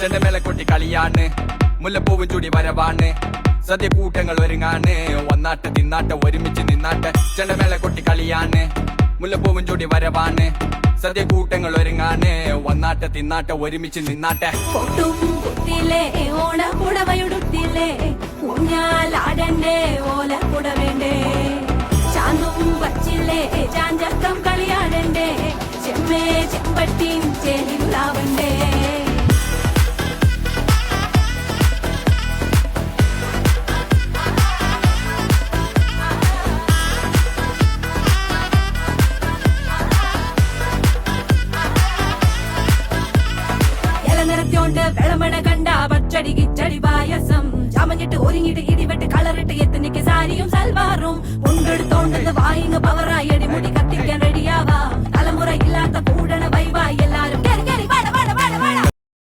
ചെണ്ടമേള കൊട്ടി കളിയാണ്, മുല്ലപ്പൂവും ചൂടി വരവാണ്, സദ്യ കൂട്ടങ്ങൾ ഒരുങ്ങാണ്, ഒന്നാട്ട് തിന്നാട്ട് ഒരുമിച്ച് നിന്നാട്ട്. ചെണ്ടമേള കൊട്ടി കളിയാണ്, മുല്ലപ്പൂവും ചൂടി വരവാണ്, സദ്യ കൂട്ടങ്ങൾ ഒരുങ്ങാണ്, ഒന്നാട്ട് തിന്നാട്ട് ഒരുമിച്ച് നിന്നാട്ടെ. ഓണപ്പുടവയുടുത്തില്ലേ ഊഞ്ഞാലാടണ്ടേ ഓലപ്പുട വേണ്ടേ, ചാന്തും വച്ചില്ലേ ചാഞ്ചക്കം കളിയാടണ്ടേ, ചെമ്മേ ചെമ്പട്ടിയും ചേലിലാവണ്ടേ. നിറത്തോണ്ട് വെളമണ കണ്ട പച്ചടി കിച്ചടി പായസം, ചമഞ്ഞിട്ട് ഒരുങ്ങിട്ട് ഇടിവെട്ട് കളറിട്ട് എത്തനിക്ക് സാരിയും സൽവാറും, മുണ്ടെടുത്തോണ്ടത് വായിങ് പവറായി അടിമുടി കത്തിക്കാൻ റെഡിയാവാ, തലമുറ ഇല്ലാത്ത കൂടണ വൈവായി എല്ലാരും